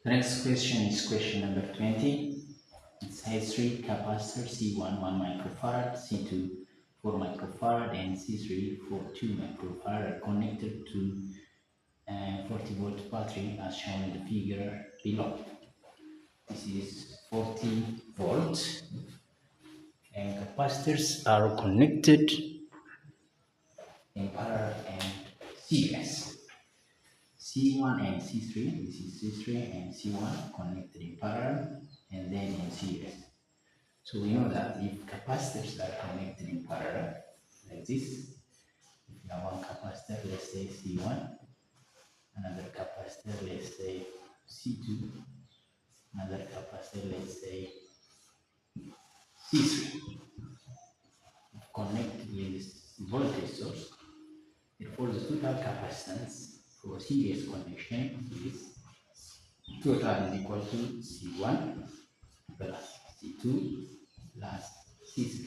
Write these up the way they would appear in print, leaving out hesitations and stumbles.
The next question is question number 20. It says three capacitors C1 1 microfarad, C2 4 microfarad, and C3 4 2 microfarad are connected to a 40 volt battery as shown in the figure below. This is 40 volt, and capacitors are connected in parallel and series. C1 and C3, this is C3 and C1 connected in parallel and then in series. So we know that if capacitors are connected in parallel, like this, if you have one capacitor, let's say C1, another capacitor, let's say C2, another capacitor, let's say C3, connected with this voltage source, therefore the total capacitance for series connection is total is equal to C1 plus C2 plus C3.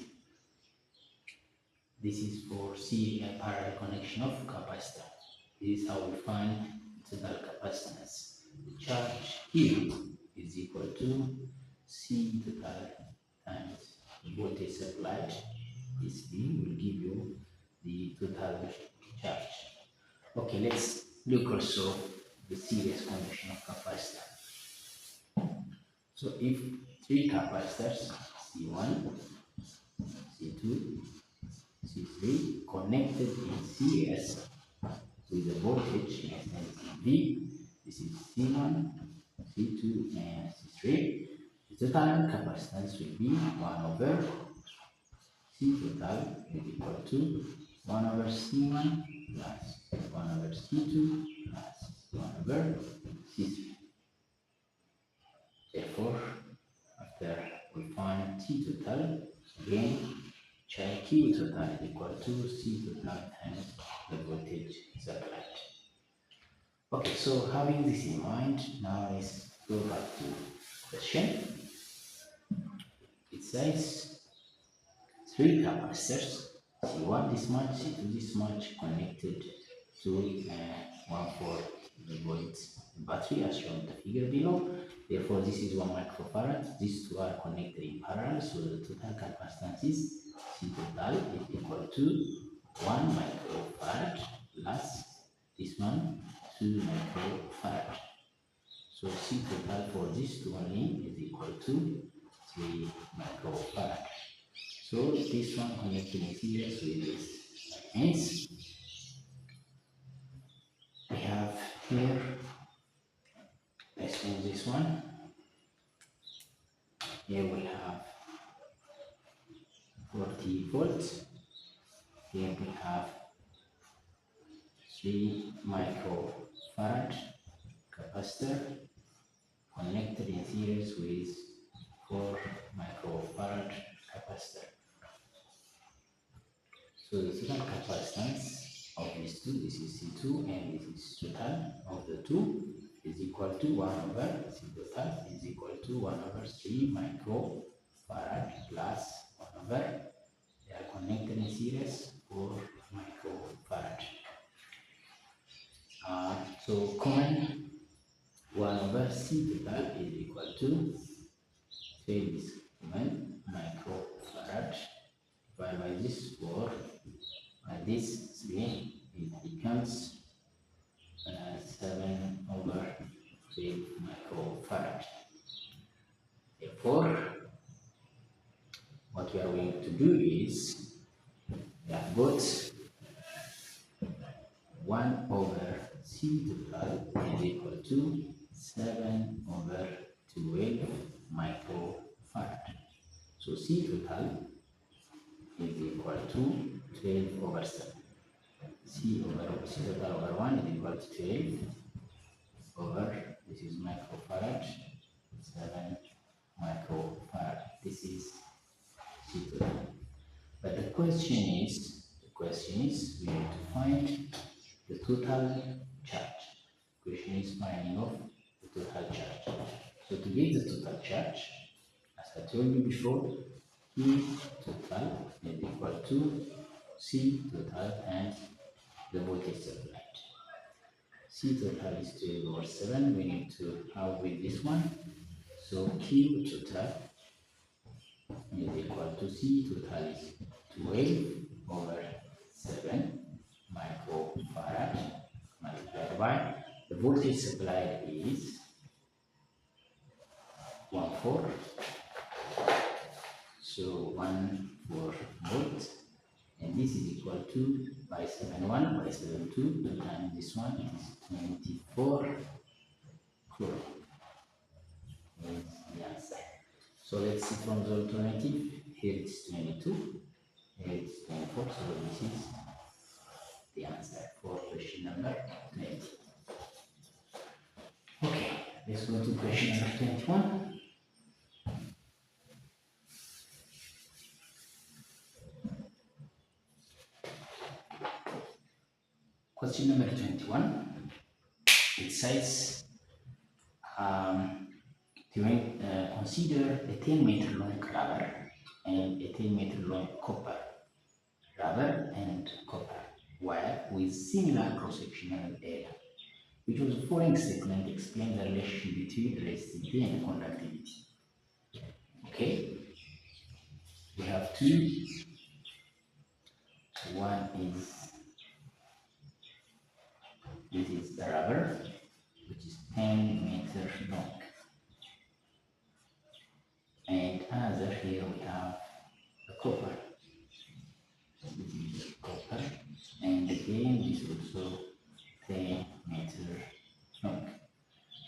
This is for serial parallel connection of capacitor. This is how we find total capacitance. The charge Q is equal to C total times voltage supplied. This V will give you the total charge. Okay, let's look also the series connection of capacitor. So if three capacitors C1, C2, C3 connected in series with the voltage V, this is C1, C2, and C3. The total capacitance will be 1 over C total is equal to 1 over C1 plus 1 over C2 plus 1 over C3. Therefore, after we find T total, again, check Q total is equal to C total times the voltage supplied. Okay, so having this in mind, now let's go back to question. It says three capacitors, C1 this much, C2 this much, connected to 1/4 volt battery as shown in the figure below. Therefore, this is 1 microfarad. These two are connected in parallel, so the total capacitance is C total is equal to 1 microfarad plus this one 2 microfarad. So C total for this two only is equal to 3 microfarad. So this one connected in series with this. Hence, we have here, let's move this one. Here we have 40 volts. Here we have 3 microfarad capacitor connected in series with 4 microfarad capacitor. So the total capacitance of these two, this is C2 and this is total of the two, is equal to 1 over C total is equal to 1 over 3 microfarad plus 1 over, they are connected in series, 4 microfarad. So common 1 over C total is equal to, say this common microfarad divided by this 4, by this 3, it becomes 7 over 3 microfarad. Therefore, what we are going to do is, we have got 1 over C total is equal to 7 over 12 microfarad. So C total is equal to 12 over 7. C total over 1 is equal to 12 over, this is microfarad, 7 microfarad. This is C total. But the question is, we need to find the total charge. The question is finding of the total charge. So to get the total charge, as I told you before, E total is equal to C total and the voltage supplied. C total is 12 over 7. We need to have with this one. So Q total is equal to C total is 12 over 7 microfarad multiplied by the voltage supplied is 1,4. So 1,4 volts, and this is equal to by 7,1 by 7,2 to times this one, it is 24 coulomb. Is the answer. So let's see from the alternative. Here it's 22, here it's 24. So this is the answer for question number 20. Okay, let's go to question number 21. Question number 21, it says, consider a 10-meter long rubber and a 10-meter long copper rubber and copper wire with similar cross-sectional area. Which of the following statement explains the relationship between resistivity and conductivity? Okay, we have two. One is this is the rubber, which is 10 meters long, and another here we have the copper. This is copper, and again this is also 10 meters long.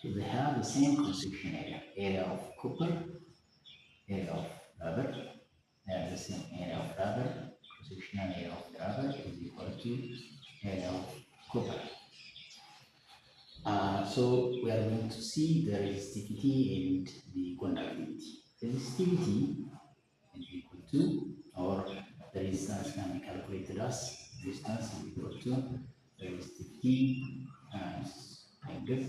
So they have the same cross-section area of copper, area of rubber. They have the same area of rubber. Cross-sectional area of the rubber is equal to area of copper. So we are going to see the resistivity and the conductivity. Resistivity is equal to, or the resistance can be calculated as resistance is equal to resistivity times index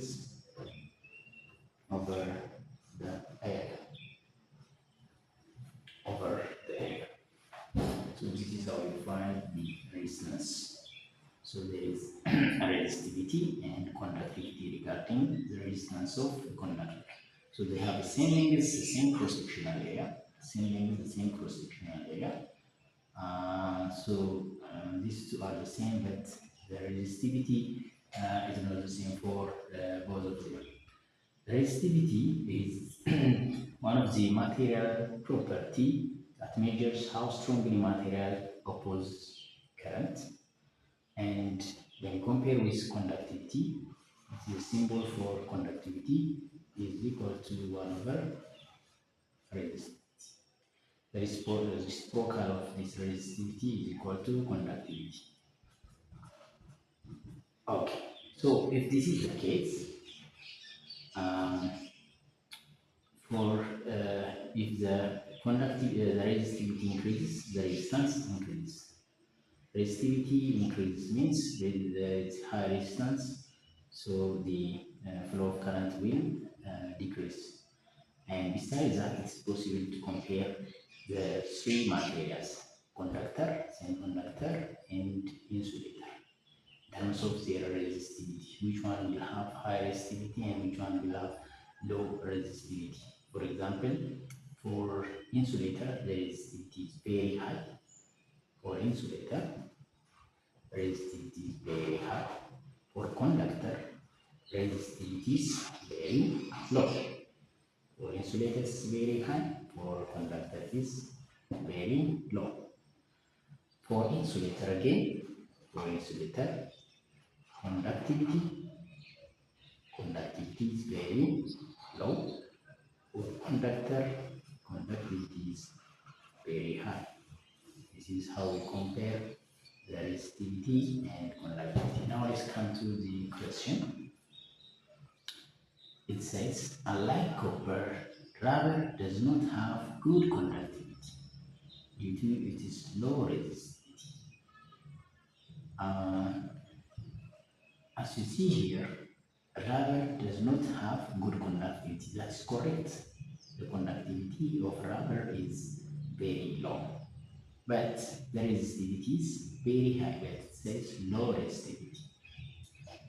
over the area. So this is how we find the resistance. So there is resistivity and conductivity regarding the resistance of the conductor. So they have the same length, the same cross-sectional area, cross-sectional area. These two are the same, but the resistivity is not the same for both of them. Resistivity is one of the material property that measures how strongly material opposes current. And when you compare with conductivity, the symbol for conductivity is equal to 1 over resistivity. The reciprocal of this resistivity is equal to conductivity. Okay, so if this is the case, if the resistivity increases, the resistance increases. Resistivity increase means it's high resistance, so the flow of current will decrease. And besides that, it's possible to compare the three materials: conductor, semiconductor, and insulator, in terms of their resistivity. Which one will have high resistivity and which one will have low resistivity? For example, for insulator, the resistivity is very high. For insulator, resistivity is very high. For conductor, resistivity is very low. For insulator is very high. For conductor is very low. For insulator again, conductivity is very low. For conductor, conductivity is very high. This is how we compare the resistivity and conductivity. Now let's come to the question. It says, unlike copper, rubber does not have good conductivity due to its low resistivity. As you see here, rubber does not have good conductivity. That's correct. The conductivity of rubber is very low, but the resistivity is very high. But it says low resistivity.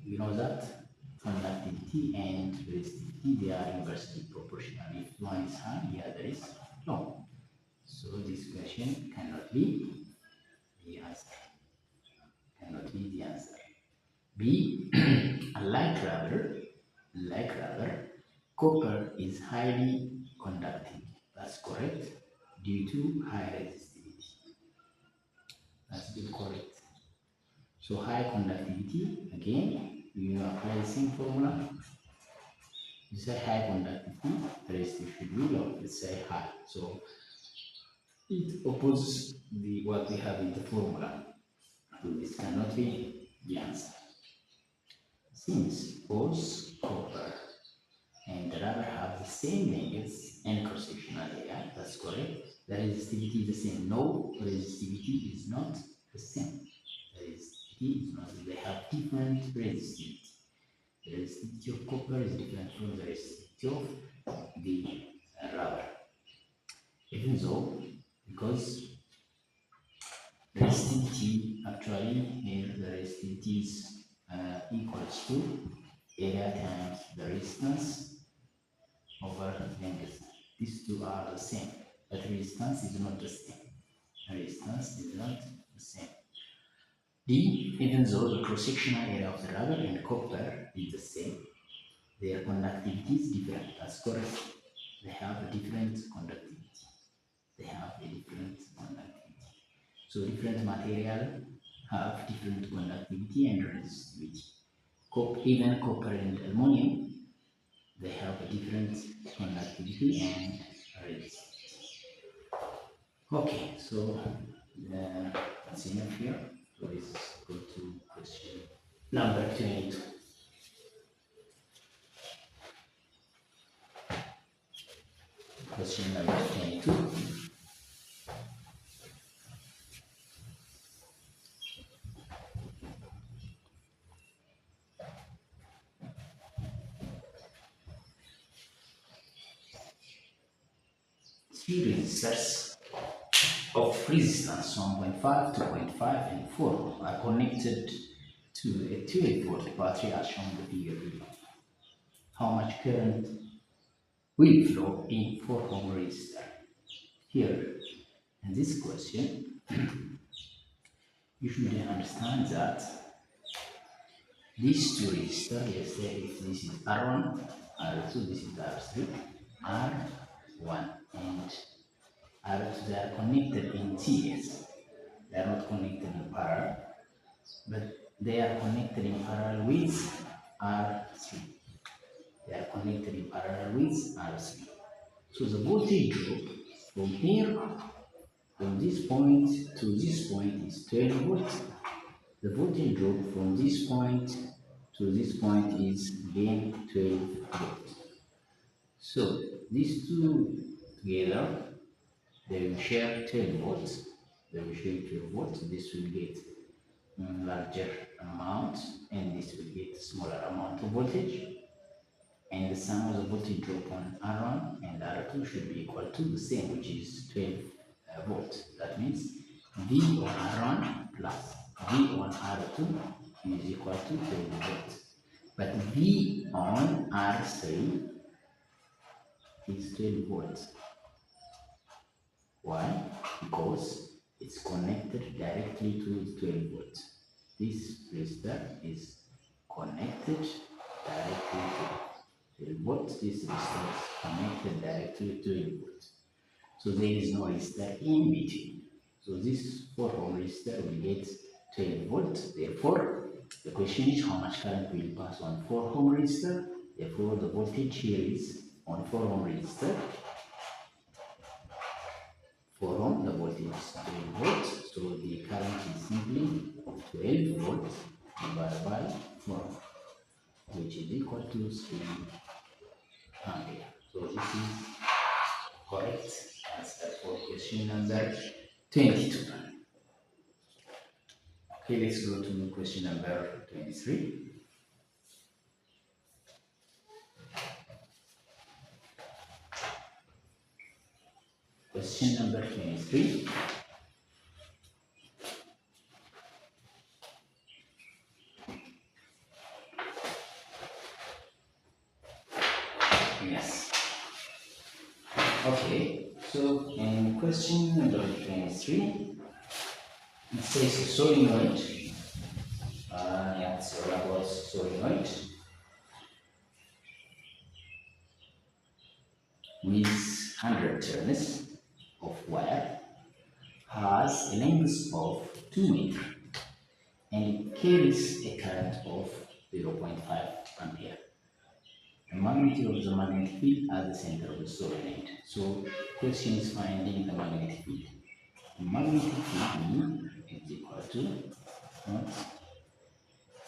You know that conductivity and resistivity, they are inversely proportional. If one is high, the other is low. So this question cannot be the answer. Cannot be the answer. B. like rubber, copper is highly conductive. That's correct. Due to high resistivity. That's incorrect. So high conductivity, again, you apply the same formula. You say high conductivity, resistivity should be low. Let's say high. So it opposes what we have in the formula. So this cannot be the answer. Since both copper and rubber have the same lengths and cross-sectional area, that's correct. The resistivity is the same. No, resistivity is not the same. The resistivity is not. They have different resistivity. The resistivity of copper is different from the resistivity of the rubber. Even though, because resistivity actually here the resistivity is equals to area times the resistance over length. These two are the same, but resistance is not the same. Resistance is not the same. D, even though the cross-sectional area of the rubber and copper is the same, their conductivity is different. That's correct. They have a different conductivity. They have a different conductivity. So different material have different conductivity and resistivity. Even copper and aluminum, they have a different conductivity and resistivity. Okay, so that's enough here. So let's go to question number 22. Question number 22. Three resistors of resistance 1.5, 2.5, and 4 are connected to a 12-volt battery as shown in the figure below. How much current will flow in 4 ohm resistor? Here, in this question, you should understand that these two resistors, let's say if this is R1, R2, this is R3, R1 and R2, they are connected in series. They are not connected in parallel, but they are connected in parallel with R3. They are connected in parallel with R3. So the voltage drop from here, from this point to this point is 12 volts. The voltage drop from this point to this point is again 12 volts. So these two together, they will share 12 volts. They will share 12 volts. This will get larger amount and this will get smaller amount of voltage. And the sum of the voltage drop on R1 and R2 should be equal to the same, which is 12 volts. That means V on R1 plus V on R2 is equal to 12 volts. But V on R3 is 12 volts. Why? Because it's connected directly to 12 volts. This resistor is connected directly to 12 volts. This resistor is connected directly to 12 volts. So there is no resistor in between. So this 4 ohm resistor will get 12 volts. Therefore, the question is how much current will pass on 4 ohm resistor. Therefore, the voltage here is on 4 ohm resistor. 4 ohm, the voltage is 12 volts. So the current is simply 12 volts divided by 4, which is equal to 3 ampere. So this is correct answer for question number 22. Okay, let's go to question number 23. Question number 23. Okay, so in question number 23, it says solenoid. It's all about solenoid with 100 turns of wire has a length of 2 meters and it carries a current of 0.5 ampere. The magnitude of the magnetic field at the center of the solenoid. So, question is finding the magnetic field. The magnetic field is equal to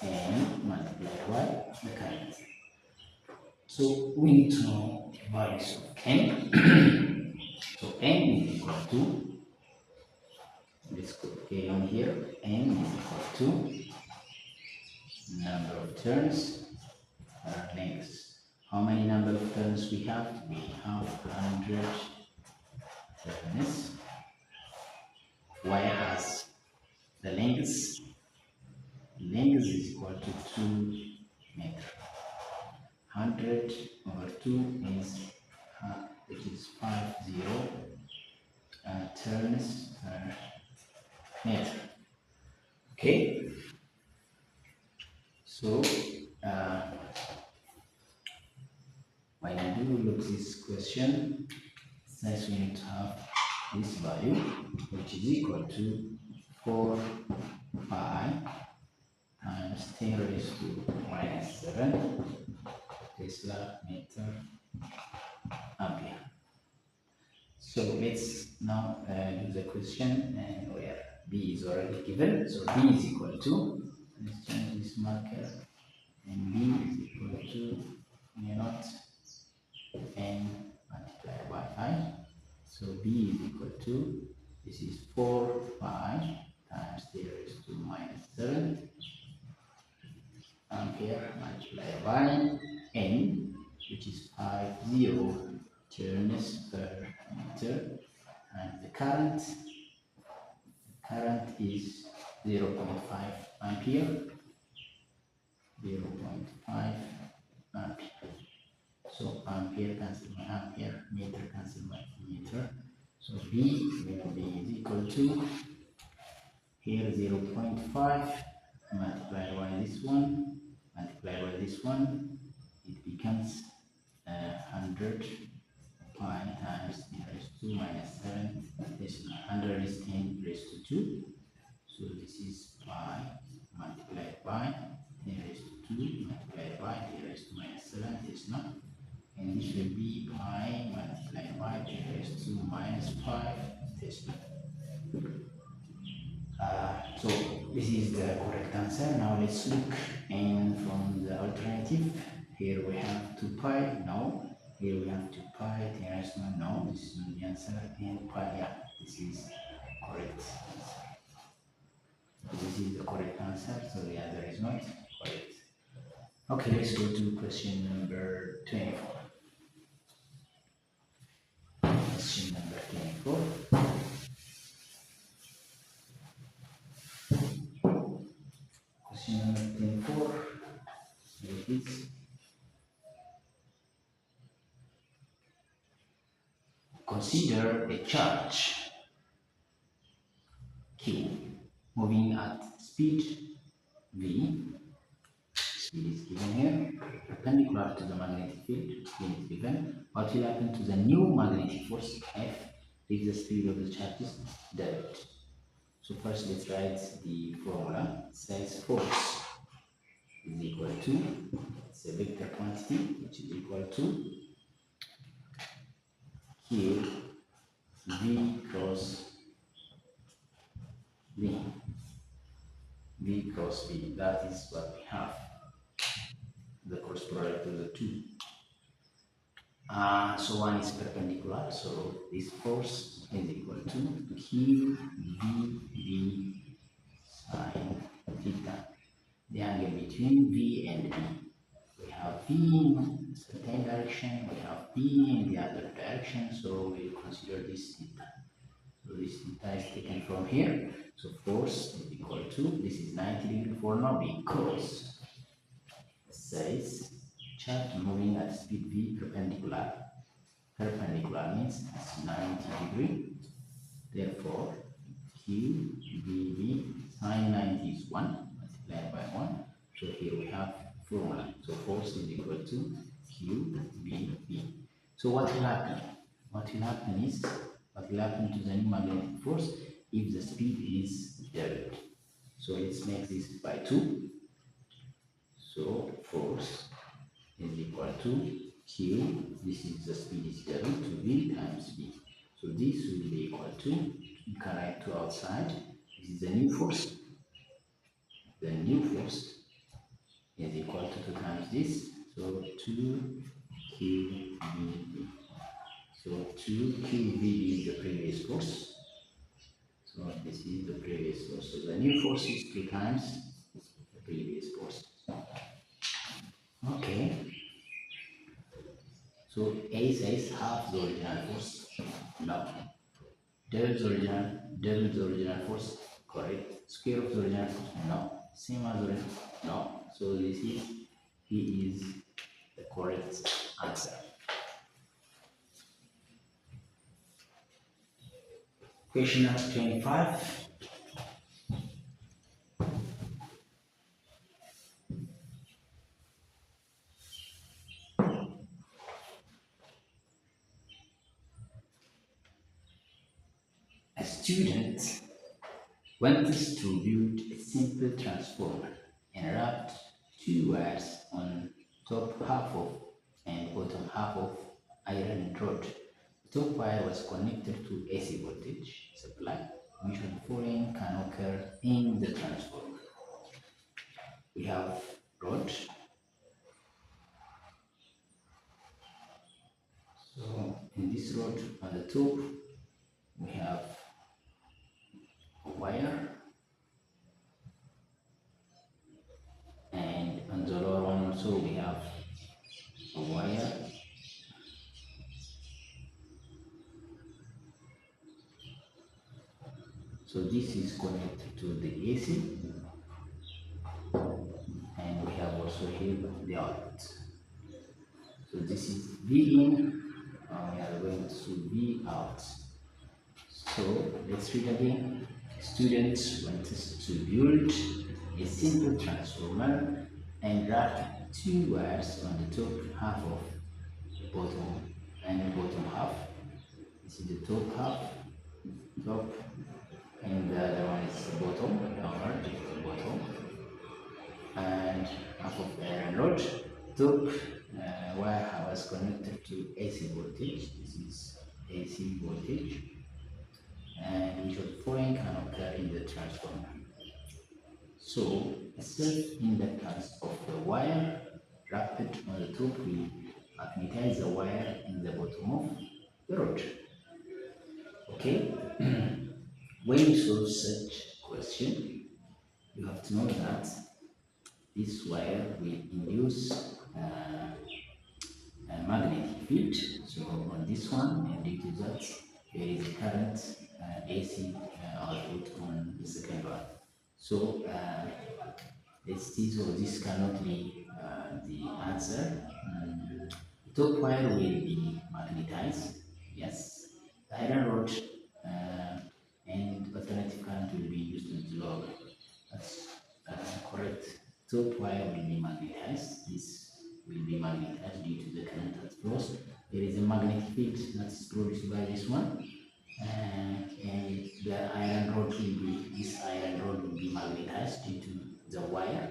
N multiplied by the current. So, we need to know the values of N. So, N is equal to, let's go on here, N is equal to number of turns lengths. How many number of turns we have? We have 100 turns. Wire has the length is equal to 2 meters. 100 over 2 is it is 50 turns per meter. Okay. So when I do look this question, since we need to have this value, which is equal to 4 pi times 10 raised to minus 7 Tesla meter ampere. So let's now do the question and where B is already given. So B is equal to, let's change this marker, and B is equal to mu naught N multiplied by I. So B is equal to, this is 4 pi times 10 raised to minus 7 ampere multiplied by N, which is 50 turns per meter, and the current is 0.5 ampere. 0.5 ampere. So ampere cancel by ampere, meter cancel by meter. So B will be equal to here 0.5 multiplied by this one, it becomes 100 pi times 10 raised to minus 7. This 100 is 10 raised to 2. So this is pi multiplied by 10 raised to 2 multiplied by 10 raised to minus 7. This not. And this will be pi multiplied by 10 raised to minus 5 Tesla. So this is the correct answer. Now let's look and from the alternative. Here we have 2 pi, no. Here we have 2 pi, 10 raised to 1, no. This is not the answer. And pi, yeah, this is correct answer. This is the correct answer, so the other is not correct. Okay, let's go to question number 24. Question number 24. Question number 24. Here it is. Consider a charge Q moving at speed V. Speed is given here, perpendicular to the magnetic field. Speed is given. What will happen to the new magnetic force F if the speed of the charge is direct? So first let's write the formula. It says force is equal to, it's a vector quantity which is equal to Q V cross V. V cross V, that is what we have, the cross product of the two. So one is perpendicular, so this force is equal to Q V sine theta. The angle between V and B. We have V in certain direction, we have B in the other direction, so we consider this theta. So this theta is taken from here. So force is equal to, this is 90 degree for now because it says charge moving at speed V perpendicular Perpendicular means it's 90 degree. Therefore, QVB sine 90 is 1 multiplied by 1. So here we have formula. So force is equal to QVB. So what will happen? What will happen to the new magnetic force if the speed is doubled? So let's make this by 2. So force is equal to Q, this is the speed is doubled, to V times V. So this will be equal to, you can write 2 outside, this is the new force. The new force is equal to 2 times this, so 2 QVB. So 2 QVB is the previous force. So this is the previous force. So the new force is 2 times the previous force. Okay. So A says half the original force. No. Double the original force. Correct. Square of the original force. No. Same as the original. No. So this is he is the correct answer. Question number 25. A student wants to build a simple transformer and wrapped 2 wires on top half of and bottom half of iron rod. The top wire was connected to AC voltage supply, which the following can occur in the transformer. We have rod. So in this rod on the top we have a wire, and on the lower one also we have a wire. So this is connected to the AC, and we have also here the output. So this is V in, we are going to V out. So let's read again. Students want to build a simple transformer and wrap 2 wires on the top half of the bottom and the bottom half. This is the top half, top, and the other one is the bottom, lower, the bottom, and half of the iron rod. Top wire was connected to AC voltage. This is AC voltage, and which was following can occur in the transformer. So the self-inductance of the wire wrapped on the top will magnetize the wire in the bottom of the rod. Okay. When you solve such question, you have to know that this wire will induce a magnetic field. So on this one, and due to that, there is a current AC output on the second one. So let's see. So this cannot be the answer. The top wire will be magnetized. Yes. The iron rod and alternative current will be used in the lower. That's correct. Top wire will be magnetized. This will be magnetized due to the current that flows. There is a magnetic field that is produced by this one, and the iron rod will be, this iron rod will be magnetized due to the wire.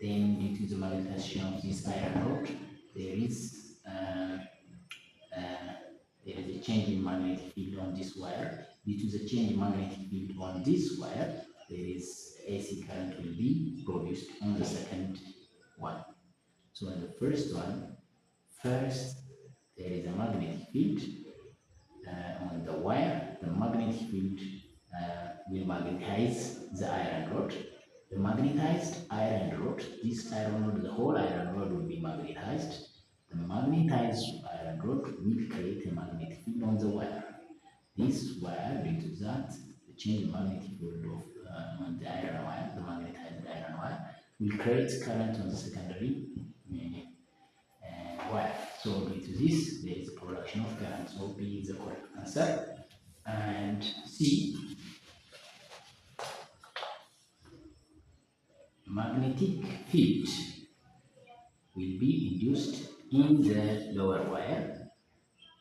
Then due to the magnetization of this iron rod, there is a change in magnetic field on this wire. Due to the change in magnetic field on this wire, there is AC current will be produced on the second one. So in the first one, first there is a magnetic field on the wire. The magnetic field will magnetize the iron rod. The magnetized iron rod, this iron rod, the whole iron rod will be magnetized. The magnetized iron rod will create a magnetic field on the wire. This wire, due to that, the change in magnetic field of on the iron wire, the magnetized iron wire, will create current on the secondary wire. So due to this, there is production direction of current. So B is the correct answer. And C, magnetic field will be induced in the lower wire.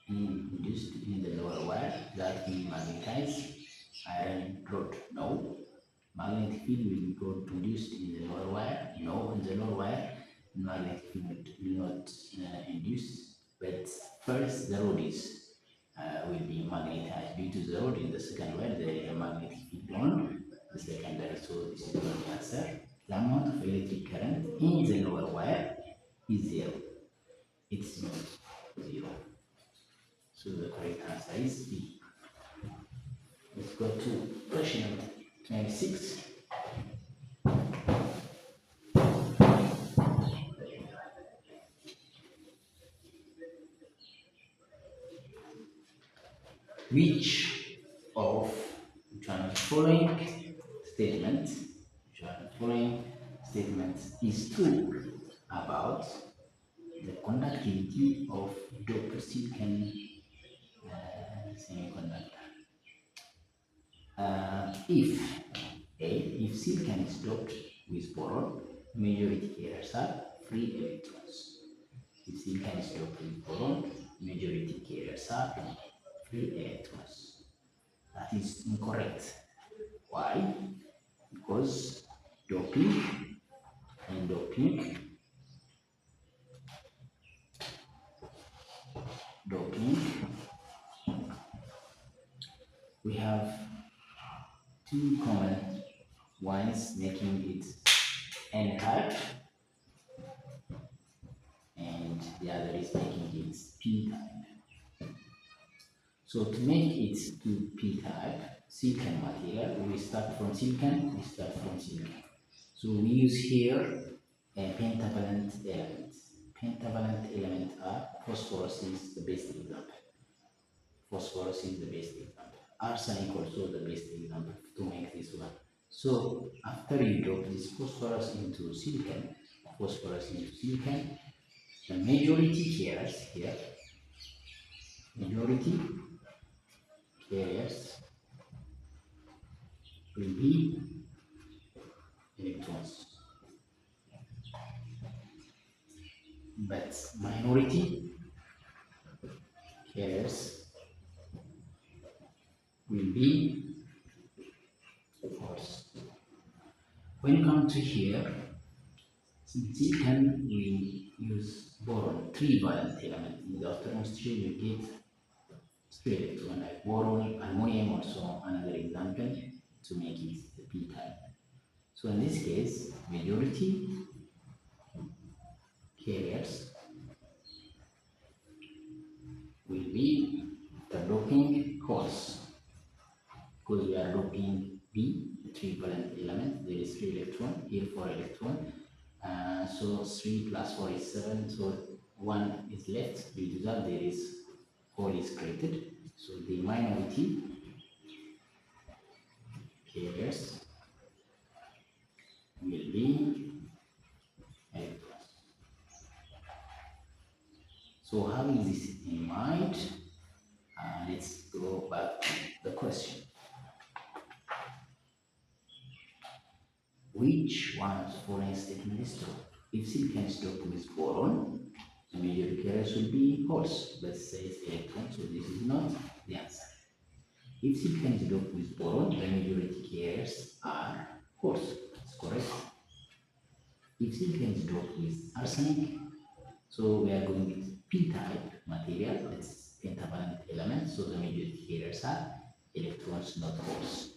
Induced in the lower wire that will magnetize iron rod. No. Magnetic field will be produced in the lower wire. No, in the lower wire, magnetic field will not induce. But first, the rod is will be magnetized due to the rod in the second wire. There is a magnetic field on the secondary. So this is the answer. The amount of electric current in the lower wire is zero. It's not zero. So the correct answer is B. Let's go to question number 26. Which one of the following statements is true about the conductivity of doped silicon semiconductor? If silicon is doped with boron, majority carriers are free electrons. If silicon is doped with boron, majority carriers are free electrons. That is incorrect. Why? Because doping, we have two common ones making it N-type, and the other is making it P-type. So to make it to P-type, silicon material, we start from silicon. So we use here a pentavalent element. Pentavalent element are phosphorus is the best example. Arsenic also the best example to make this one. So after you drop this phosphorus into silicon, the majority carriers here, will be electrons, but minority carriers will be holes. When you come to here, in silicon we use boron, 3-valent element. In the chemistry you get 3 electrons like boron, ammonium also another example to make it the p-type. So in this case, majority carriers will be the doping holes, because we are doping B, the 3-valent element. There is 3 electron, here 4 electron. So 3 plus 4 is 7, so 1 is left. Due to that, there is hole is created. So the minority carriers will be electrons. So having this in mind, let's go back to the question. Which one of the following statements is true? If silicon is doped with boron, the majority carriers will be holes, but it says electrons, so this is not the answer. If silicon is doped with boron, the majority carriers are holes. That's correct. If silicon is doped with arsenic, so we are going with p-type material, that's pentavalent element, so the majority carriers are electrons, not holes.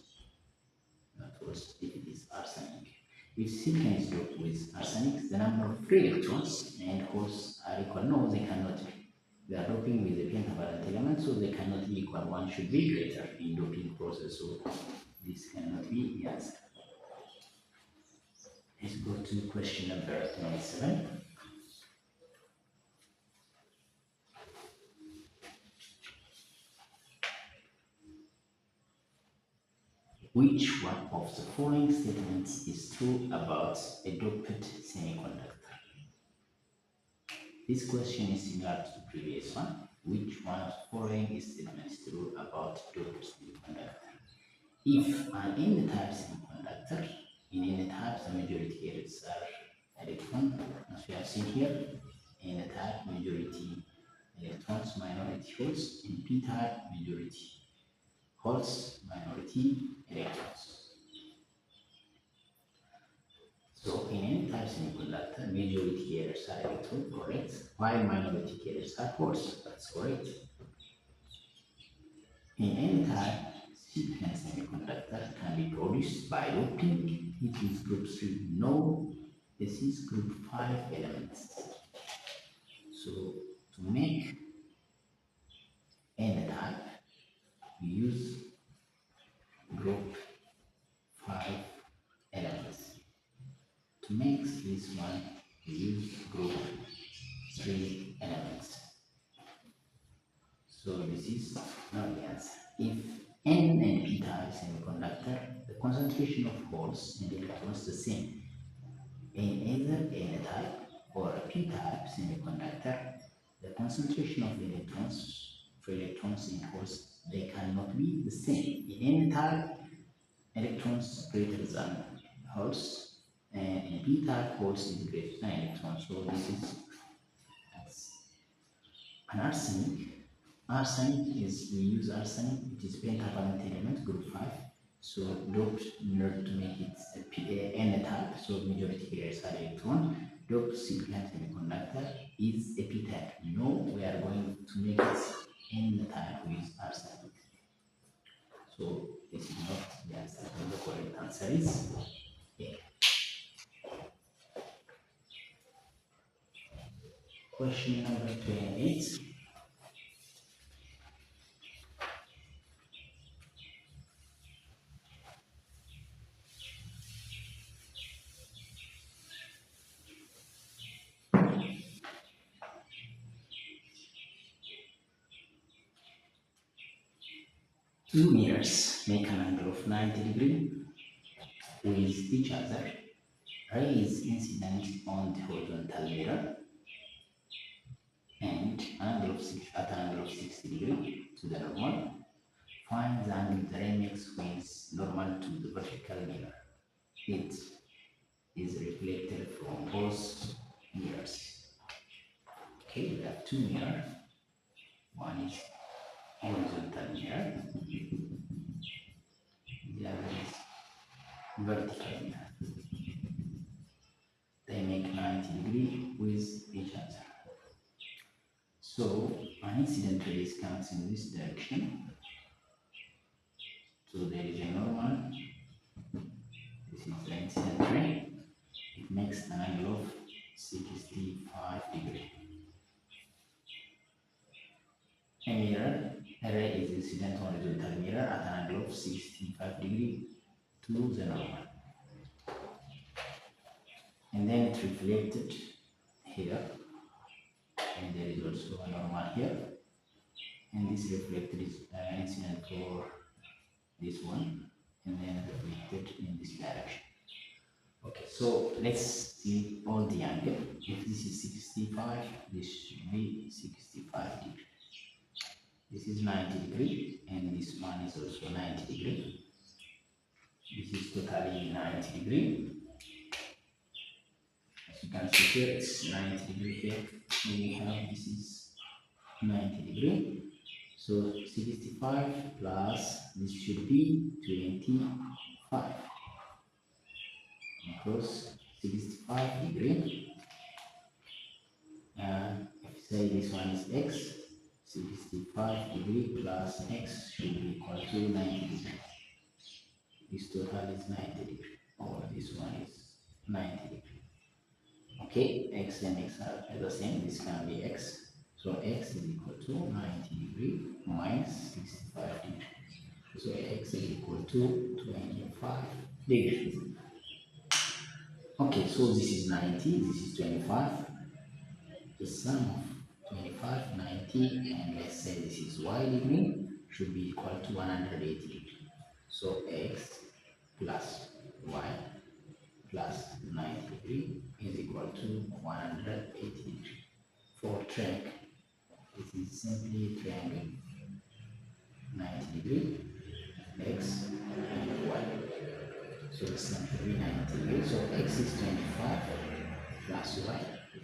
If it is arsenic. If silicon is doped with arsenic, the number of free electrons and holes are equal. No, they cannot be. We are doping with the pentavalent element, so they cannot be equal. One should be greater in doping process, so this cannot be the answer. Let's go to question number 27. Which one of the following statements is true about a doped semiconductor? This question is similar to the previous one. which one of the following statements is true about doped semiconductor? If an n-type semiconductor, in n-type the majority carriers are electron, as we have seen here, n-type majority electrons, minority holes, in p-type majority holes, minority electrons. So in n-type semiconductor, majority carriers are electron, correct, while minority carriers are holes, that's correct. In n-type, silicon semiconductor can be produced by doping. It is group 3. No, this is group 5 elements. So to make n-type, we use group 5 elements. To make this one, we use group 3 elements. So this is not the answer. If n and p-type semiconductor, the concentration of holes and electrons the same. In either n-type or a p-type semiconductor, the concentration of electrons in holes, they cannot be the same. In n-type, electrons greater than holes, and in p-type, holes is greater than electrons. So this is an arsenic. Arsenic is, we use arsenic, it is pentavalent element, group 5. So doped in order to make it n-type, so majority carriers are electron. Doped silicon semiconductor is a p-type. No, we are going to make it n-type with arsenic. So this is not the answer. The correct answer is A. Question number 28. Two mirrors make an angle of 90 degrees with each other. Ray is incident on the horizontal mirror and at an angle of 60 degrees to the normal. Find the angle the ray makes when it's normal to the vertical mirror. It is reflected from both mirrors. Okay, we have two mirrors. One is horizontal mirror, the other is vertical mirror. They make 90 degrees with each other. So an incident ray comes in this direction. So there is a normal. This is the incident ray. It makes an angle of 65 degrees. A mirror ray is incident horizontal mirror at an angle of 65 degrees to the normal. And then it reflected here. And there is also a normal here. And this reflected is incident for this one, and then reflected in this direction. Okay, so let's see all the angle. If this is 65, this should be 65 degrees. This is 90 degrees, and this one is also 90 degrees. This is totally 90 degrees. As you can see here, it's 90 degrees here. And we have this is 90 degrees. So 65 plus this should be 25. Because 65 degrees. If say this one is x, 65 degrees plus x should be equal to 90 degrees. This total is 90 degrees, or this one is 90 degrees. Okay, x and x are the same. This can be x. So x is equal to 90 degrees minus 65 degrees. So x is equal to 25 degrees. Okay, so this is 90, this is 25. The sum of 25, 90, and let's say this is y degree should be equal to 180 degrees. So x plus y plus 90 degrees is equal to 180 degrees for track. This is simply a triangle 90 degree x and y. So it's simply 90 degrees. So x is 25 plus y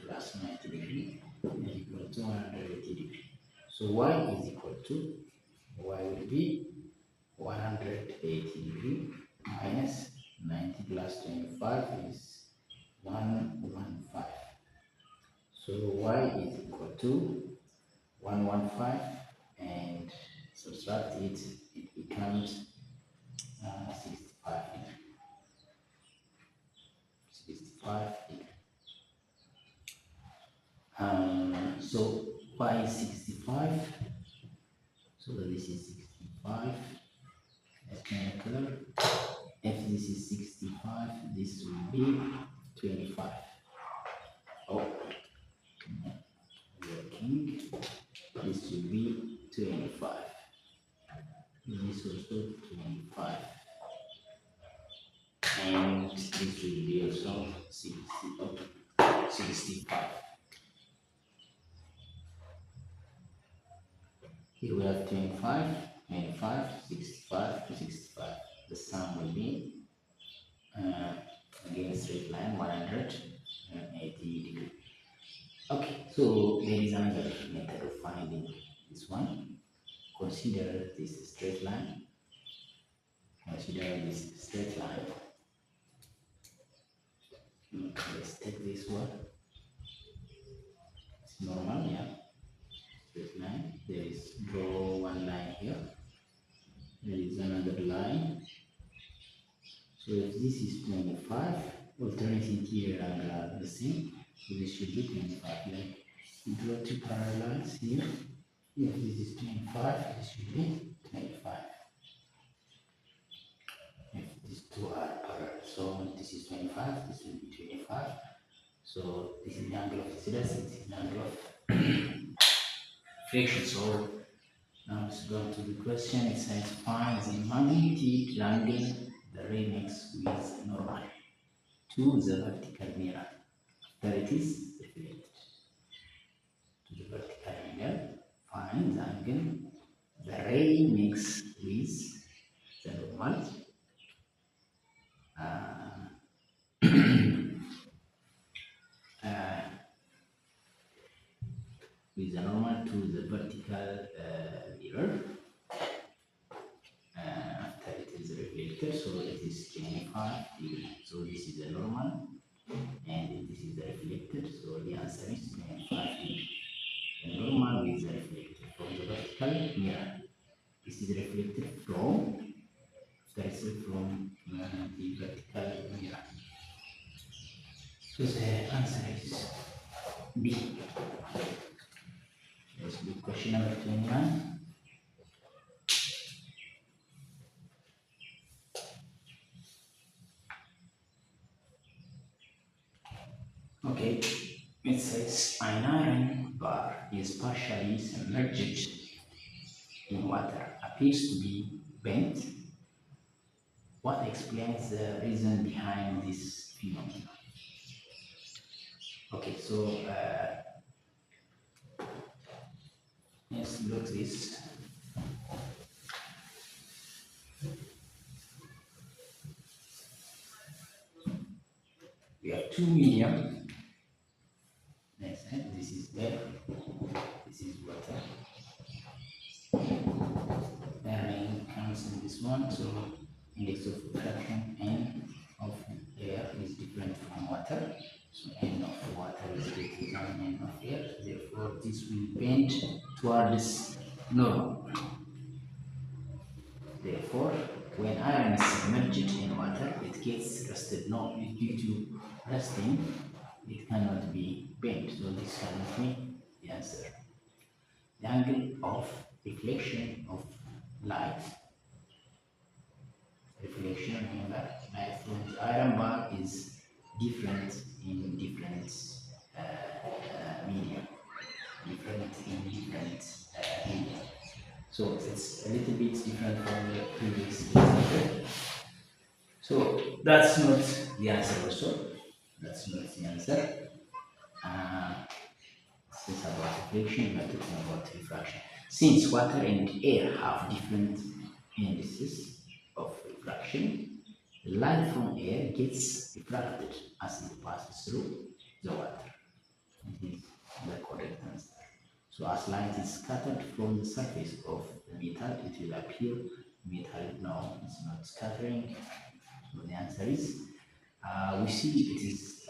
plus 90 degree is equal to 180 degree. So y is equal to, y will be 180 degree minus 90 plus 25 is 115. So y is equal to 115 and subtract it, it becomes 65 degree. 65 degree. So y is 65. So this is 65. Let's change the color. If this is 65, this will be 25. Oh, working. This will be 25. This also 25. And this will be also 65. Here we have 25, 25, 65, 65. The sum will be, again, straight line 180 degree. Okay, so there is another method of finding this one. Consider this straight line. Consider this straight line. Let's take this one. It's normal, yeah. Straight line. There is, draw one line here. There is another line. So if this is 25, alternate interior angle are the same. So this should be 25. Like we draw two parallel lines here. If this is 25, this should be 25. If these two are parallel, so this is 25, this will be 25. So this is the angle of incidence, this is the angle of friction. So now let's go to the question. It says find the magnetic angle the ray makes with normal to the vertical mirror after it is reflected. To the vertical angle, find the angle the ray makes with the normal with the normal to the vertical mirror after it is reflected. So it is 25 degrees. So this is the normal and this is the reflected. So the answer is 25 degrees. The normal with the reflected from the vertical mirror. This is reflected from from the vertical mirror. So the answer is B. Let's do question number 29. Okay, it says an iron bar is partially submerged in water, appears to be bent. What explains the reason behind this phenomenon? Okay, so let's look at this. We have two medium. Next, this is air, this is water. Air comes in this one, so index of refraction N of air is different from water. So N of water is greater than N of air. Therefore, this will bend towards normal. Therefore, when iron is submerged in water, it gets rusted. No, due to rusting, it cannot be bent. So this cannot be the answer. The angle of reflection of light, light from the iron bar is different in different medium. So it's a little bit different from the previous example. So that's not the answer also. That's not the answer. Since about reflection, we are talking about refraction. Since water and air have different indices of refraction, the light from air gets refracted as it passes through the water. It is the correct answer. So as light is scattered from the surface of the metal, it will appear metal. No, it's not scattering. So the answer is, we see it is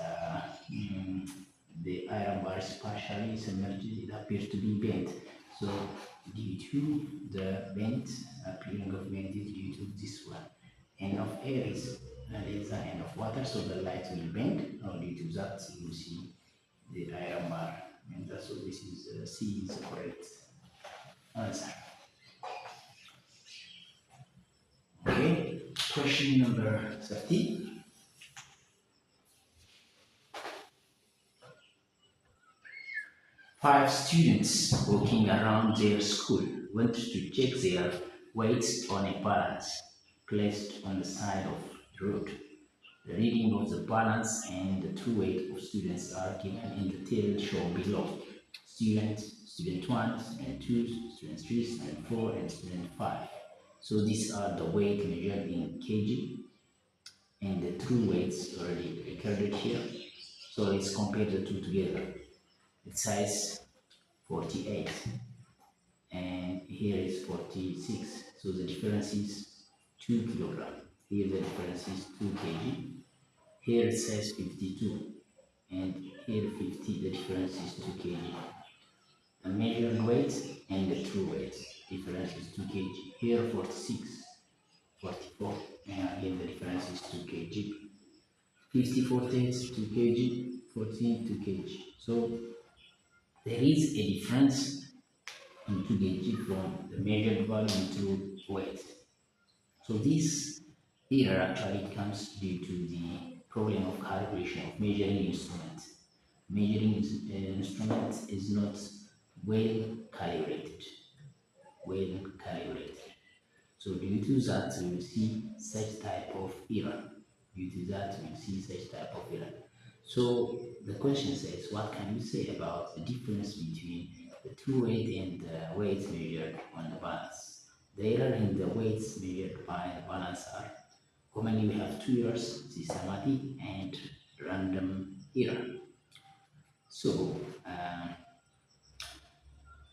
the iron bar is partially submerged. It appears to be bent. So due to the bent, appearing of bent is due to this one. End of air is less than end of water, so the light will bend. Or due to that, you see the iron bar. And so this is C is the correct answer. Okay, question number 30. Five students walking around their school went to check their weights on a balance placed on the side of the road. The reading of the balance and the true weight of students are given in the table shown below. Student 1, student 2, student 3, student 4, and student 5. So these are the weight measured in kg, and the true weights already recorded here. So let's compare the two together. It says 48 and here is 46. So the difference is 2 kilogram. Here the difference is 2 kg. Here it says 52 and here 50. The difference is 2 kg. The measured weight and the true weight difference is 2 kg. Here 46, 44, and here the difference is 2 kg. 50, 48, 2 kg, 14, 2 kg. So there is a difference in 2 kg from the measured value into weight. So this error actually comes due to the problem of calibration of measuring instrument. Measuring instrument is not well calibrated. Well calibrated. So due to that, we will see such type of error. Due to that, we will see such type of error. So the question says, what can you say about the difference between the true weight and the weights measured on the balance? The error in the weights measured by the balance are commonly we have two errors, systematic and random error. So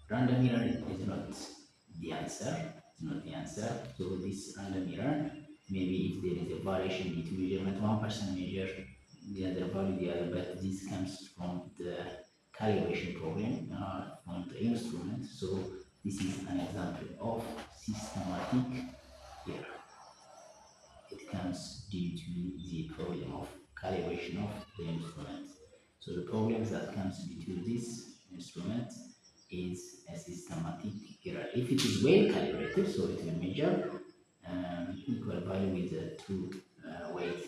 random error is not the answer. It's not the answer. So this random error, maybe if there is a variation between measurement, one person measure the other value the other, but this comes from the calibration problem from the instrument. So this is an example of systematic error. It comes due to the problem of calibration of the instrument. So the problems that comes due to this instrument is a systematic error. If it is well calibrated, so it will measure equal value with the true weight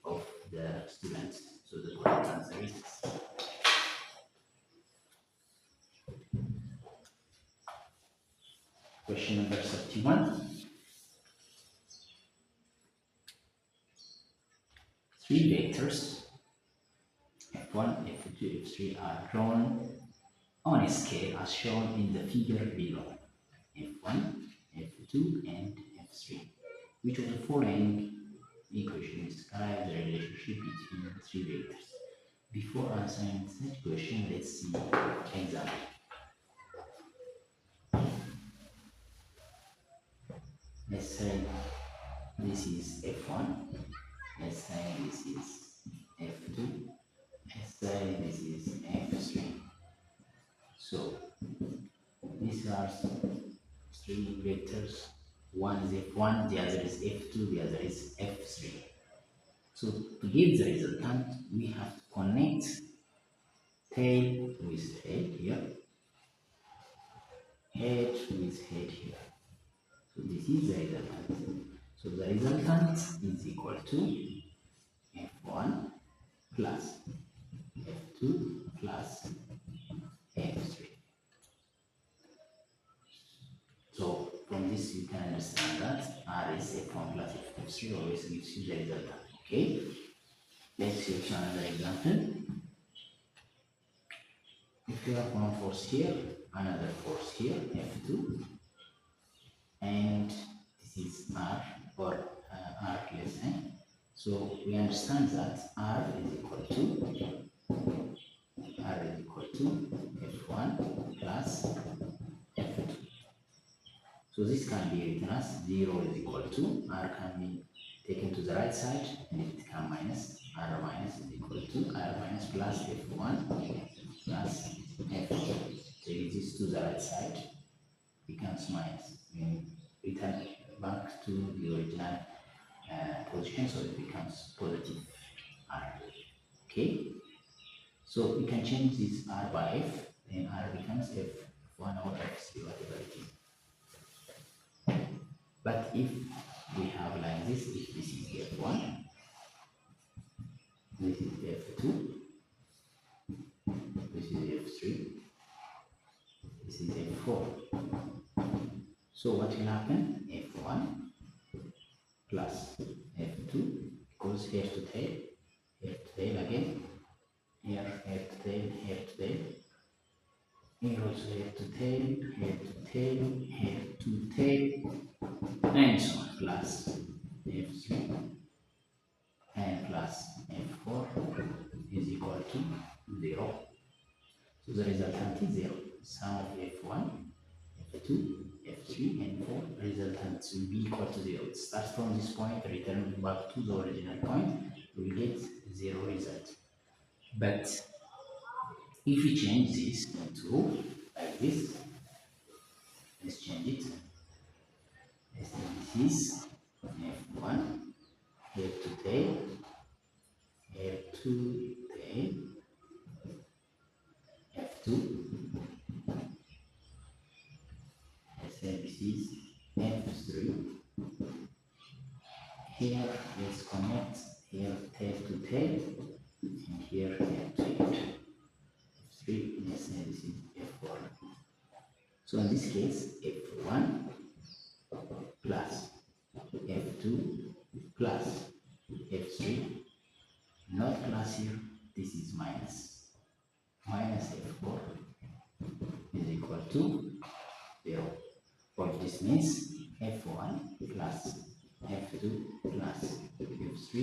of the students. So the correct answer is question number 31. Three vectors F1, F2, F3 are drawn on a scale as shown in the figure below. F1, F2, and F3. Which of the following equations describe the relationship between the three vectors? Before answering such question, let's see example. Let's say this is F1. Let's say this is F2. Let's say this is F3. So these are three vectors. One is F1, the other is F2, the other is F3. So to get the resultant, we have to connect tail with head here, head with head here. So this is the resultant. So the resultant is equal to F1 plus F2 plus F3. So from this you can understand that R is F1 plus F3 always gives you the resultant. Okay, let's use another example. if you have one force here, another force here, F2, and this is R or R, let's say. So we understand that R is equal to F1 plus F2. So this can be written as 0 is equal to R can be taken to the right side and it becomes minus R minus is equal to R minus plus F1 plus F2. Take this to the right side, becomes minus. We return back to the original position, so it becomes positive R. Okay, so we can change this R by F, then R becomes F1 or F0, whatever it is. But if we have like this, if this is F1, this is F2, this is F3, this is F4. So what will happen? F1 plus F2 goes head to tail again, here head to tail, here also head to tail, and so on, plus F3 and plus F4 is equal to 0. So the resultant is 0. Sum of F1, F2, F3, and 4 resultants will be equal to 0. It starts from this point, return back to the original point, we will get 0 result. But if we change this to like this, let's change it. Let's say this is F1, head to tail, F2, let's say this is F3. Here, let's connect here tail to tail, and here head to head. F3, let's say this is F4. So in this case, F1 plus F2 plus F3, not plus here, this is minus. Minus F4 is equal to 0. What this means, F1 plus F2 plus F3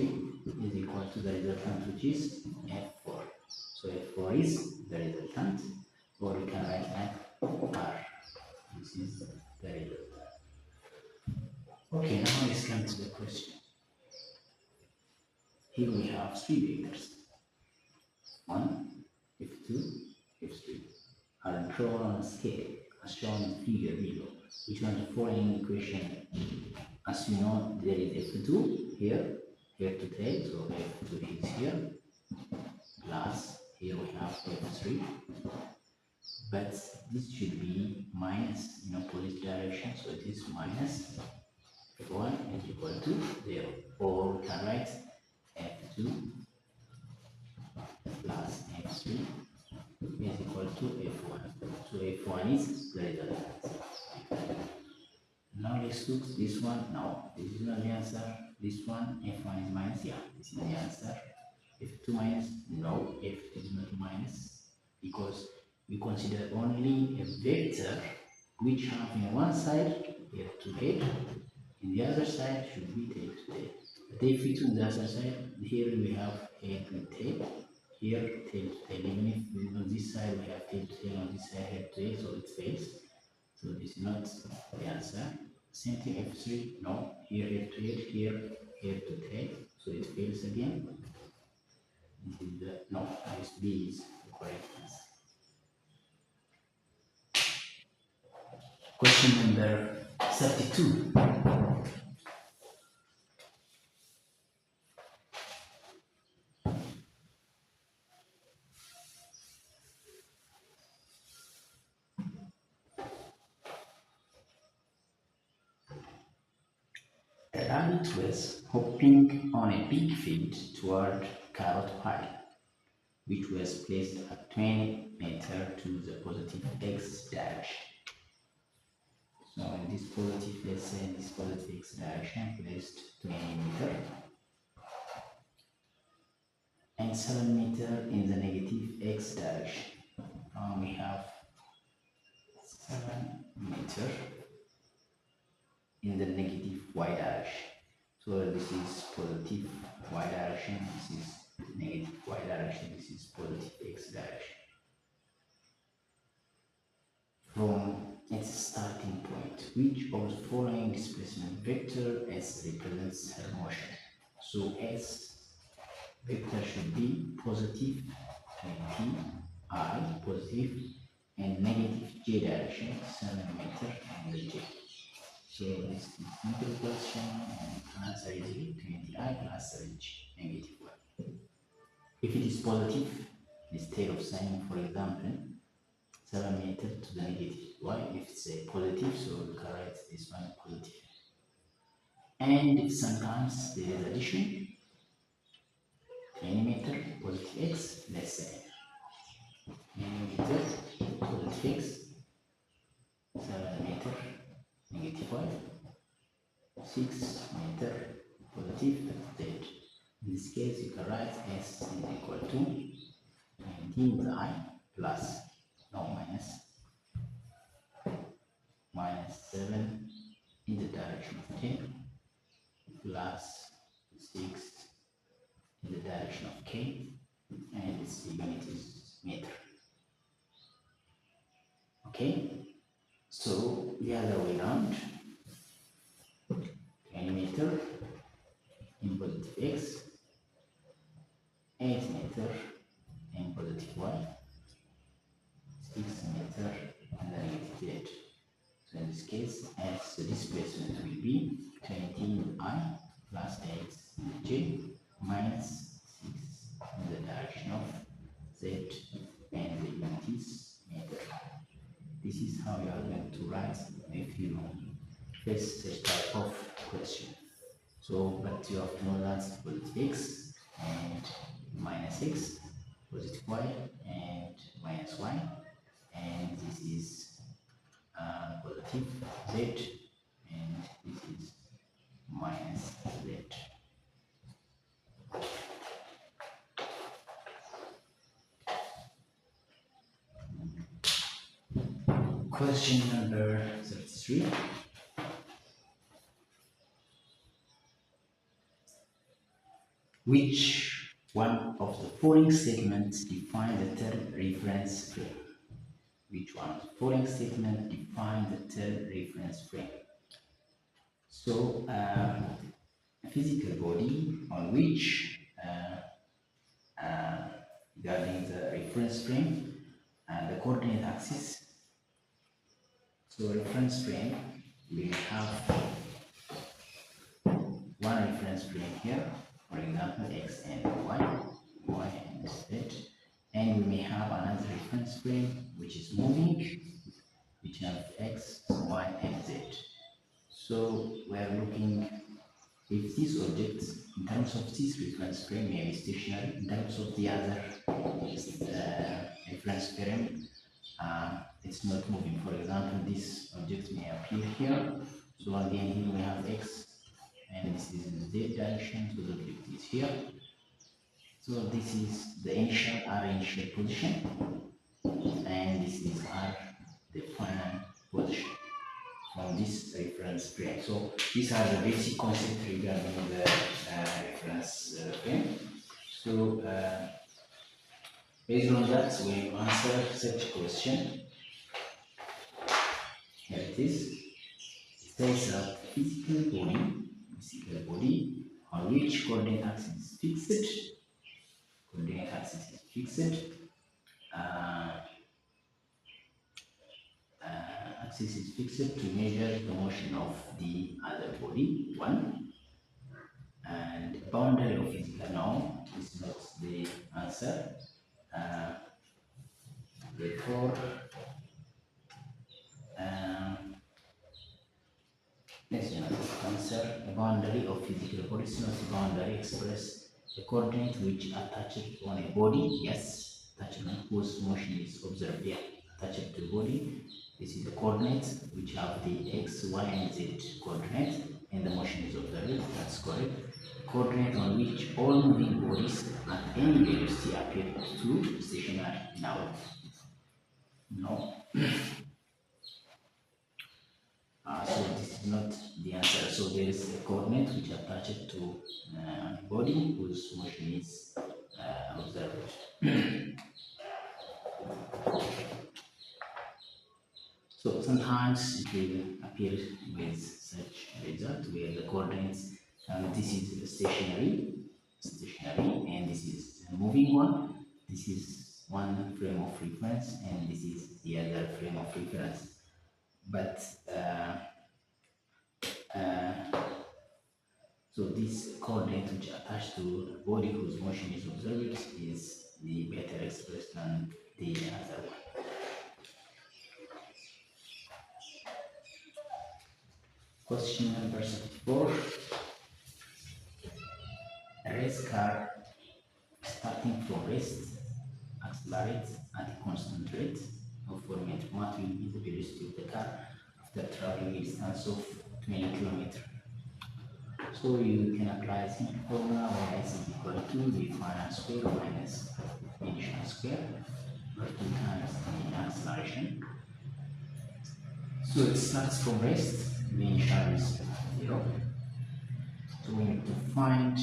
is equal to the resultant, which is F4. So F4 is the resultant, or we can write like R. This is the resultant. Okay, now let's come to the question. Here we have three vectors. 1, F2, F3 are drawn on a scale as shown in the figure below, which one the following equation. As you know, there is F2 here to tail, so F2 is here, plus here we have F3, but this should be minus in opposite direction, so it is minus F1 is equal to 0, or we can write F2 plus F3 is equal to F1. So F1 is the result. Now let's look at this one. Now this is not the answer. This one, F1 is minus. Yeah, this is the answer. F2 minus. No, F2 is not minus, because we consider only a vector which have in one side head to head, in the other side should be tail to tail. But if it's on the other side, here we have head to tail, here tail to tail. Even if on this side we have tail to tail, on this side head to tail, so it fails. So this is not the answer. Same thing F3, no, here head to head, here head to tail, so it fails again. This is the, no, this B is the correct answer. Question number 32. A rabbit was hopping on a big field toward carrot pile, which was placed at 20 meters to the positive x direction. So in this positive, let's say in this positive x direction, placed 20 meters, and 7 meters in the negative x direction. we have 7 meter in the negative y direction. So this is positive y direction, this is negative y direction, this is positive x direction. From its starting point, which of the following displacement vector S represents her motion? So S vector should be positive 20 I, positive, and negative j direction, 7 meter and the j. So this is simple question, and answer is 20I plus 7j, negative 1. If it is positive, instead of saying, for example, 7 meter to the negative y, if it's a positive, so we can write this one positive. And if sometimes there is addition, 20 meter positive x, let's say 20 meter positive x, 7 meter negative y, 6 meter positive z. In this case, you can write s is equal to 19I plus, no, minus 7 in the direction of 10 plus 6 in the direction of k, and its unit is meter. Okay, so the other way around, 20 meter in positive x, 8 meter in positive y, 6 meter and then negative z. So in this case, as the displacement will be 20I plus 8j minus 6 in the direction of z, and the unit is meter. This is how you are going to write if you face this type of question. So, but you have to know that positive x and minus x, positive y and minus y, and this is positive z, and this is minus z. Question number 33. Which one of the following statements define the term reference frame? Which one of the following statements define the term reference frame? So, a physical body on which, regarding the reference frame and the coordinate axis. So, reference frame, we have one reference frame here, for example, x and y and z, and we may have another reference frame which is moving, which have x, y, and z. So we are looking if this object, in terms of this reference frame, may be stationary. In terms of the other reference frame, it's not moving. For example, this object may appear here. So again, here we have x, and this is in the z direction, so the object is here. So this is the initial R initial position, and this is R the final position from this reference frame. So these are the basic concepts regarding the reference frame. So based on that, we answer such question. Here it is. It says that physical body on which coordinate axis is fixed. Coordinate axis is fixed. Axis is fixed to measure the motion of the other body, one, and boundary of physical. No, this is not the answer. Therefore, let's not answer. The boundary of physical body is not the boundary express the coordinate which attached on a body. Yes, attachment whose motion is observed here. Attached to body. This is the coordinate which have the x, y, and z coordinate, and the motion is observed. That's correct. Coordinate on which all moving bodies at any velocity appear to stationary. Now, No. So this is not the answer. So there is a coordinate which attached to a body whose motion is observed. So sometimes it will appear with such result where the coordinates, and this is stationary, and this is a moving one. This is one frame of reference, and this is the other frame of reference. But so this coordinate which attached to the body whose motion is observed is the better expressed than the other one. Question number 74. A race car starting from rest accelerates at a constant rate of 4 meters. What will be the velocity of the car after traveling a distance of 20 km? So you can apply simple formula where S is equal to the final square minus initial square or 2 times the acceleration. So it starts from rest, the initial is 0. So we need to find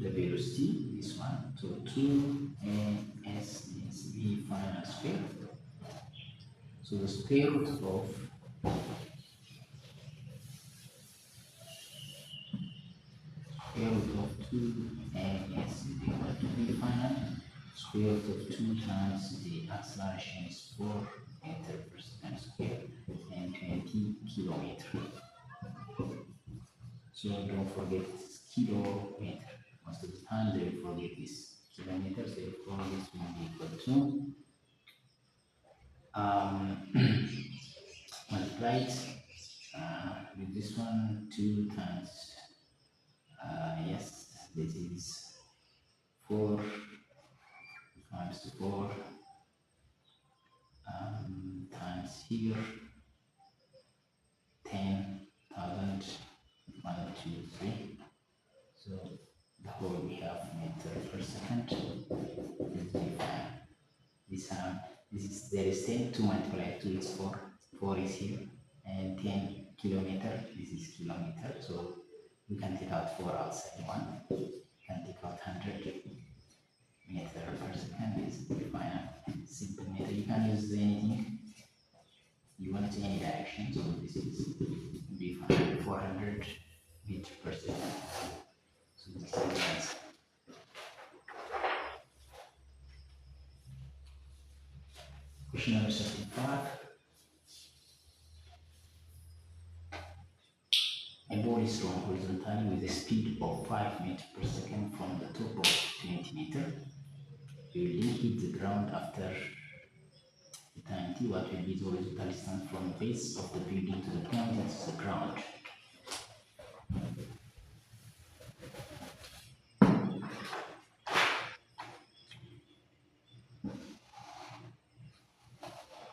the velocity, this one. So 2s is the final square. So the square root of square root of 2s is equal to the final square root of 2 times the acceleration is 4 meters per second square and 20 kilometers. So don't forget it's kilometer. Most of the time they will forget this kilometers, therefore this will be equal to multiplied with this one 2 times yes, this is 4 times 4 times here 10,000 1, 2, 3. So the whole we have meter per second. This is there is 10 to multiply 2 is 4. 4 is here and 10 kilometer. This is kilometer. So we can take out 4 outside 1. We can take out 100 meter per second is the final simple meter. You can use anything you want to any direction. So this is be 400 meter per second. So this is the answer. Question number 75. A ball is thrown horizontally with a speed of 5 meters per second from the top of 20 meters. You will hit the ground after eternity. What will be the horizontal distance from the base of the building to the point that is the ground?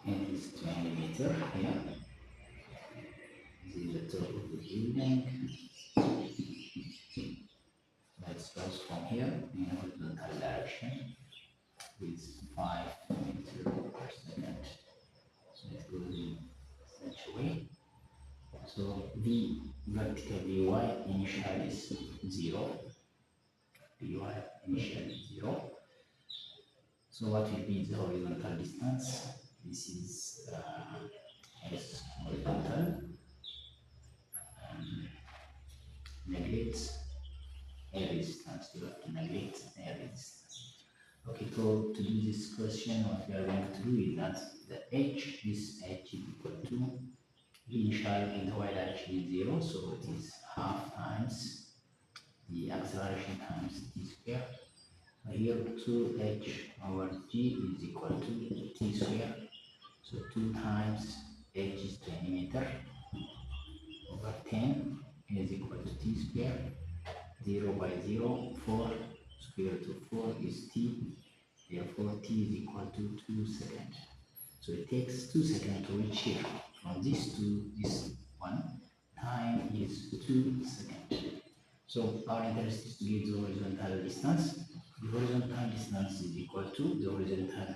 It is 20 meters here. This is the top of the building. Let's start from here in horizontal direction with 5 meters per second. So it goes in such a way. So the vertical Vy initial is 0. Vy initial is 0. So what will be the horizontal distance? This is S horizontal. Neglect air resistance. You have to neglect air resistance. Okay, so to do this question, what we are going to do is that the h, this h is equal to the initial in the y direction is 0, so it is half times the acceleration times t square. So here 2h over g is equal to t square. So 2 times h is 20 meters over 10 is equal to t square. 0 by 0, 4 square root of 4 is t. Therefore, t is equal to 2 seconds. So it takes 2 seconds to reach here. From this to this one, time is 2 seconds. So our interest is to get the horizontal distance. The horizontal distance is equal to the horizontal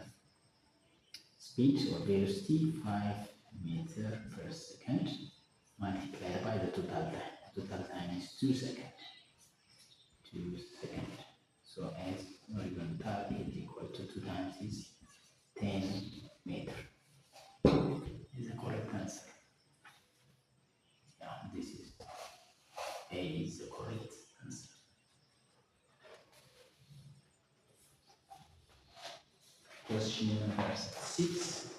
speed or velocity 5 meter per second multiplied by the total time. Total time is 2 seconds. 2 seconds. So as horizontal is equal to 2 times is 10 meter. Is the correct answer. Yeah, this is A is the correct answer. Question number 6.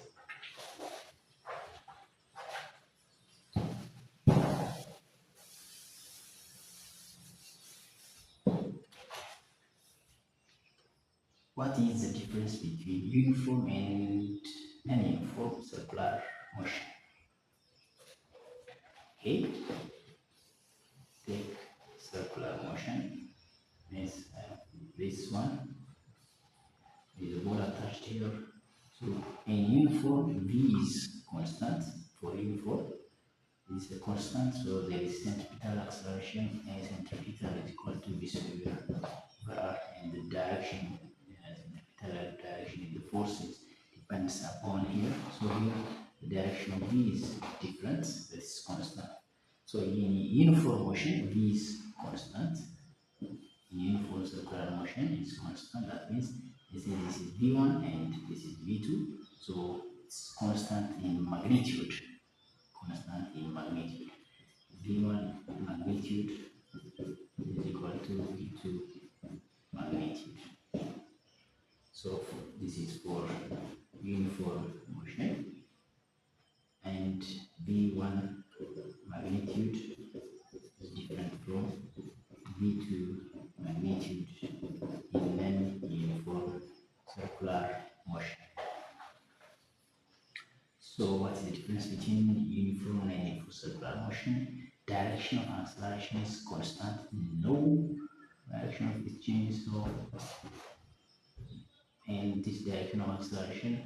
What is the difference between uniform and non-uniform circular motion? Okay, take circular motion means this one is a ball attached here. So in uniform, V is constant for uniform. This is a constant, so there is centripetal acceleration and centripetal is equal to V square over R, and the direction, centripetal direction in the forces depends upon here. So here the direction of V is different, that is constant. So in uniform motion, V is constant. In uniform circular motion is constant. That means this is V1 and this is V2. So it's constant in magnitude. Constant in magnitude. V1 magnitude is equal to V2 magnitude. So this is for uniform motion, and V1 magnitude is different from V2 magnitude in non-uniform circular motion. So what is the difference between uniform and non-uniform circular motion? Direction of acceleration is constant. No direction of its change is no. And this direction of acceleration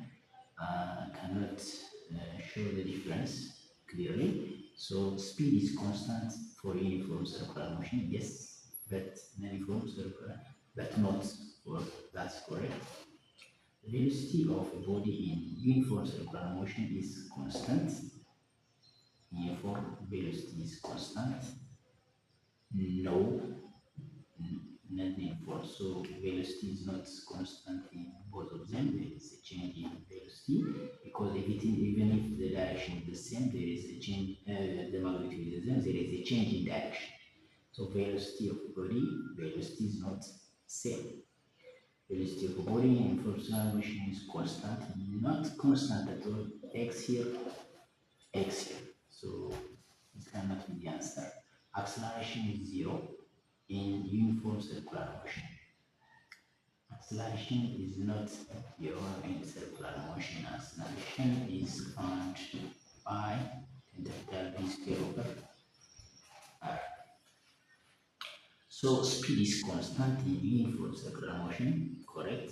cannot show the difference clearly. So speed is constant for uniform circular motion, yes, but non-uniform circular, but not for that's correct. The velocity of a body in uniform circular motion is constant. Uniform velocity is constant. No, not uniform. So velocity is not constant in both of them. There is a change in velocity because even if the direction is the same, there is a change. The magnitude is the same. There is a change in direction. So velocity of body, velocity is not same. Velocity of body in uniform motion is constant, not constant at all. X here, X here. So this cannot be the answer. Acceleration is 0 in uniform circular motion. Acceleration is not 0 in circular motion. Acceleration is found by integral V square over R. So speed is constant in uniform circular motion, correct,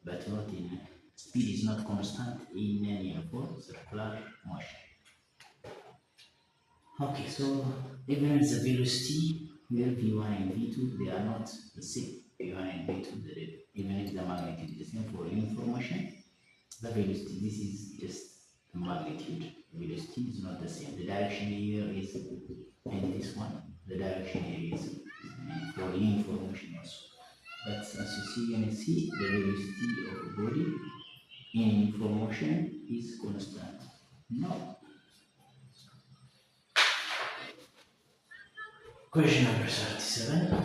but not in speed is not constant in non-uniform circular motion. Okay, so even the velocity here V1 and V2 they are not the same. V1 and V2, even if the magnitude is the same for uniform motion, the velocity, this is just the magnitude. The velocity is not the same. The direction here is in this one. The direction here is for uniform motion also. But as you can see, the velocity of a body in uniform motion is constant. No. Question number 37.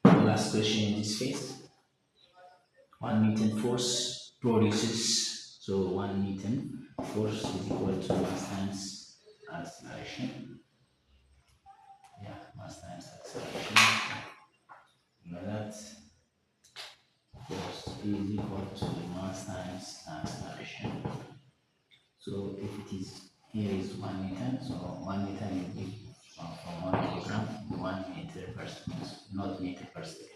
The last question in this phase. 1 Newton force produces, so 1 Newton force is equal to mass times acceleration. Yeah, mass times acceleration. You know that force is equal to mass times acceleration. So if it is here is 1 Newton, so 1 Newton will be from 1 kilogram to 1 meter per second, not meter per second.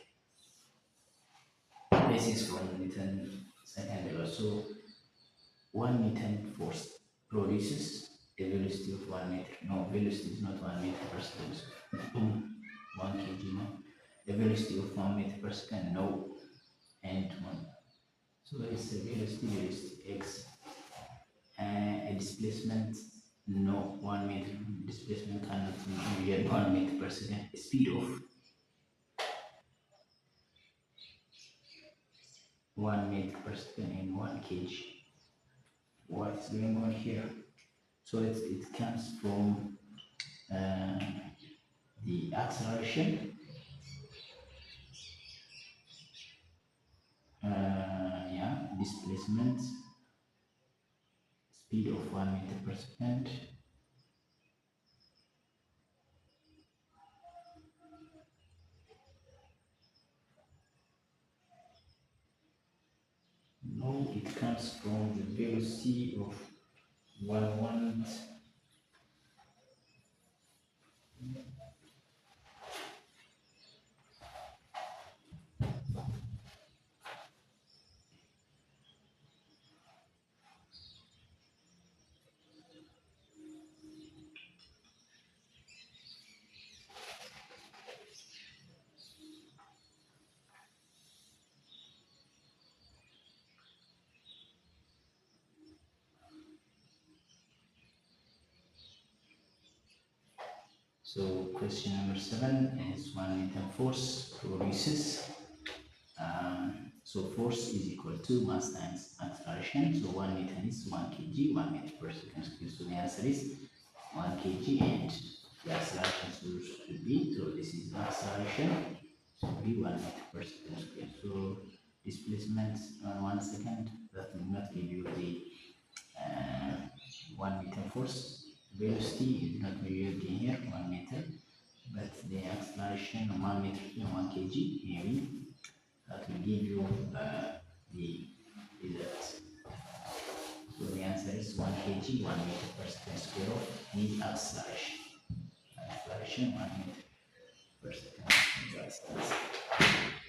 This is from Newton second level. So 1 Newton force produces a velocity of 1 meter. No, velocity is not 1 meter per second. So 1 kg, no. The velocity of 1 meter per second, no. And 1 So it's a velocity x, a displacement, no, 1 meter displacement cannot measure 1 meter per second. Speed of 1 meter per second in 1 kg. What's going on here? So it comes from the acceleration, yeah, displacement, speed of 1 meter per second. No, it comes from the velocity of 1 So question number 7 is 1 Newton force produces. So force is equal to mass times acceleration. So 1 Newton is 1 kg, 1 meter per second square. So the answer is 1 kg, and the acceleration should be, so this is acceleration, should be 1 meter per second square. So displacement on 1 second, that will not give you the 1 meter force. Velocity is not measured in here, 1 meter, but the acceleration 1 meter in 1 kg, maybe that will give you the result. So the answer is 1 kg, 1 meter per second square of the acceleration. Acceleration 1 meter per second. That's the answer.